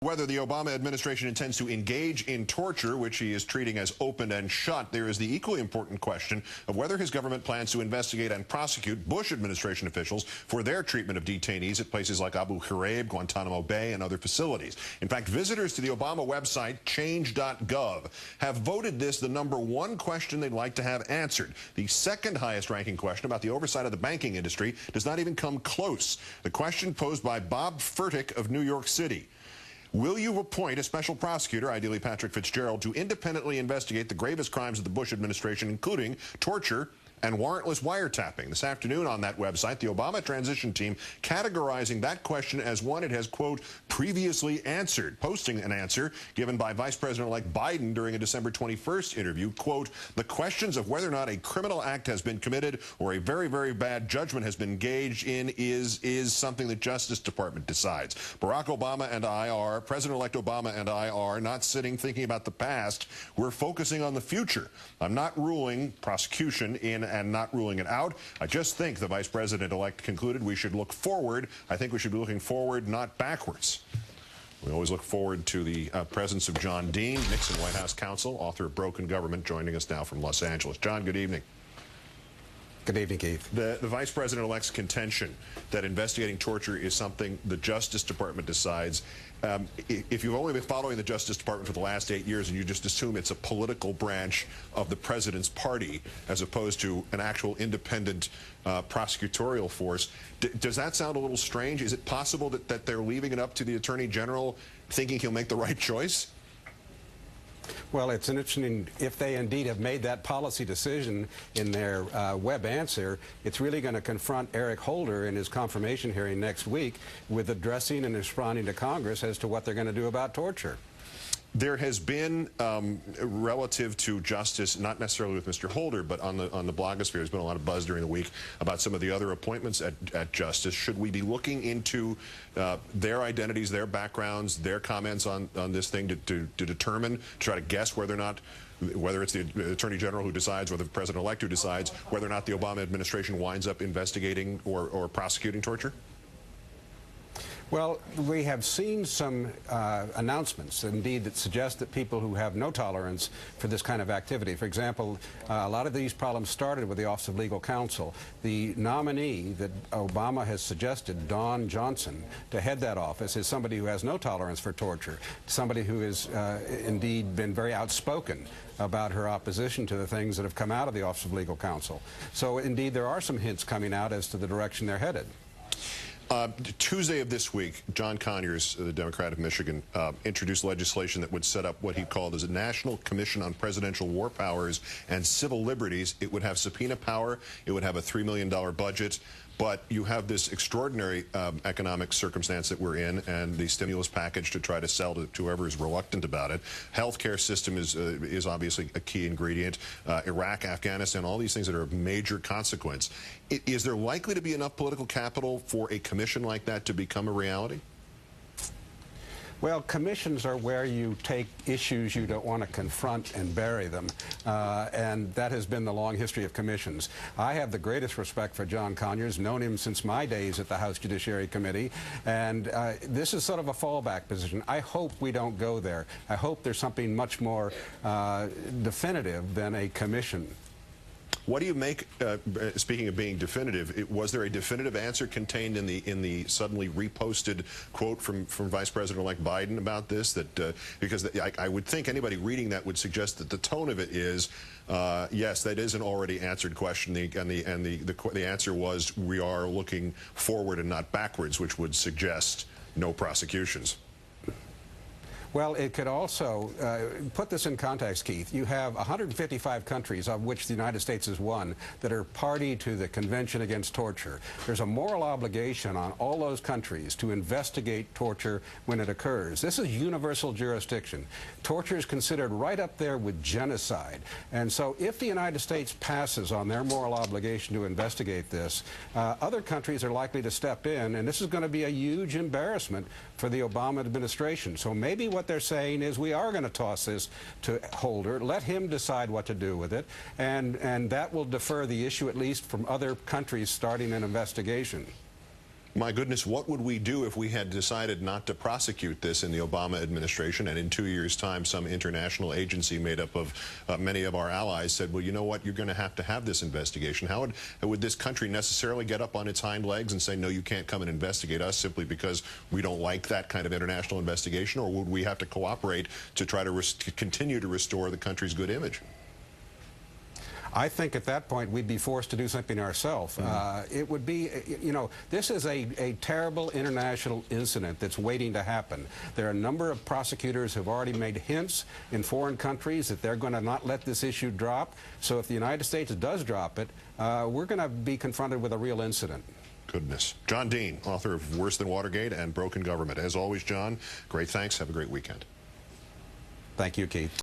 Whether the Obama administration intends to engage in torture, which he is treating as open and shut, there is the equally important question of whether his government plans to investigate and prosecute Bush administration officials for their treatment of detainees at places like Abu Ghraib, Guantanamo Bay, and other facilities. In fact, visitors to the Obama website, change.gov, have voted this the #1 question they'd like to have answered. The second highest ranking question about the oversight of the banking industry does not even come close. The question posed by Bob Furtick of New York City. Will you appoint a special prosecutor, ideally Patrick Fitzgerald, to independently investigate the gravest crimes of the Bush administration, including torture and warrantless wiretapping? This afternoon on that website, the Obama transition team categorizing that question as one it has, quote, previously answered, posting an answer given by Vice President-elect Biden during a December 21st interview, quote, the questions of whether or not a criminal act has been committed or a very, very bad judgment has been engaged in is something the Justice Department decides. Barack Obama and I are, President-elect Obama and I are not sitting thinking about the past. We're focusing on the future. I'm not ruling prosecution in and not ruling it out. I just think the Vice President-elect concluded we should look forward. I think we should be looking forward, not backwards. We always look forward to the presence of John Dean, Nixon White House counsel, author of Broken Government, joining us now from Los Angeles. John, good evening. Good evening, Keith. The Vice President-elect's contention that investigating torture is something the Justice Department decides. If you've only been following the Justice Department for the last 8 years and you just assume it's a political branch of the president's party as opposed to an actual independent prosecutorial force, does that sound a little strange? Is it possible that they're leaving it up to the Attorney General thinking he'll make the right choice? Well, it's interesting, if they indeed have made that policy decision in their web answer, it's really going to confront Eric Holder in his confirmation hearing next week with addressing and responding to Congress as to what they're going to do about torture. There has been, relative to justice, not necessarily with Mr. Holder, but on the blogosphere, there's been a lot of buzz during the week about some of the other appointments at justice. Should we be looking into their identities, their backgrounds, their comments on this thing to determine, try to guess whether or not, whether it's the Attorney General who decides, whether the President-elect who decides, whether or not the Obama administration winds up investigating or prosecuting torture? Well, we have seen some announcements, indeed, that suggest that people who have no tolerance for this kind of activity. For example, a lot of these problems started with the Office of Legal Counsel. The nominee that Obama has suggested, Dawn Johnson, to head that office is somebody who has no tolerance for torture, somebody who has indeed been very outspoken about her opposition to the things that have come out of the Office of Legal Counsel. So, indeed, there are some hints coming out as to the direction they're headed. Tuesday of this week, John Conyers, the Democrat of Michigan, introduced legislation that would set up what he called as a National Commission on Presidential War Powers and Civil Liberties. It would have subpoena power. It would have a $3 million budget. But you have this extraordinary economic circumstance that we're in, and the stimulus package to try to sell to whoever is reluctant about it. Healthcare system is obviously a key ingredient. Iraq, Afghanistan, all these things that are of major consequence. Is there likely to be enough political capital for a commission like that to become a reality? Well, commissions are where you take issues you don't want to confront and bury them, and that has been the long history of commissions. I have the greatest respect for John Conyers, known him since my days at the House Judiciary Committee, and this is sort of a fallback position. I hope we don't go there. I hope there's something much more definitive than a commission. What do you make, speaking of being definitive, was there a definitive answer contained in the suddenly reposted quote from Vice President-elect Biden about this? Because I would think anybody reading that would suggest that the tone of it is, yes, that is an already answered question, and the answer was we are looking forward and not backwards, which would suggest no prosecutions. Well, it could also put this in context, Keith. You have 155 countries, of which the United States is one, that are party to the Convention Against Torture. There's a moral obligation on all those countries to investigate torture when it occurs. This is universal jurisdiction. Torture is considered right up there with genocide. And so if the United States passes on their moral obligation to investigate this, other countries are likely to step in, and this is going to be a huge embarrassment for the Obama administration. So maybe what they're saying is we are going to toss this to Holder, let him decide what to do with it, and that will defer the issue at least from other countries starting an investigation. My goodness, what would we do if we had decided not to prosecute this in the Obama administration, and in 2 years' time some international agency made up of many of our allies said, well, you know what, you're going to have this investigation? How would this country necessarily get up on its hind legs and say, no, you can't come and investigate us simply because we don't like that kind of international investigation? Or would we have to cooperate to try to continue to restore the country's good image? I think at that point we'd be forced to do something ourselves. It would be, you know, this is a terrible international incident that's waiting to happen. There are a number of prosecutors who have already made hints in foreign countries that they're going to not let this issue drop. So if the United States does drop it, we're going to be confronted with a real incident. Goodness. John Dean, author of Worse Than Watergate and Broken Government. As always, John, great thanks. Have a great weekend. Thank you, Keith.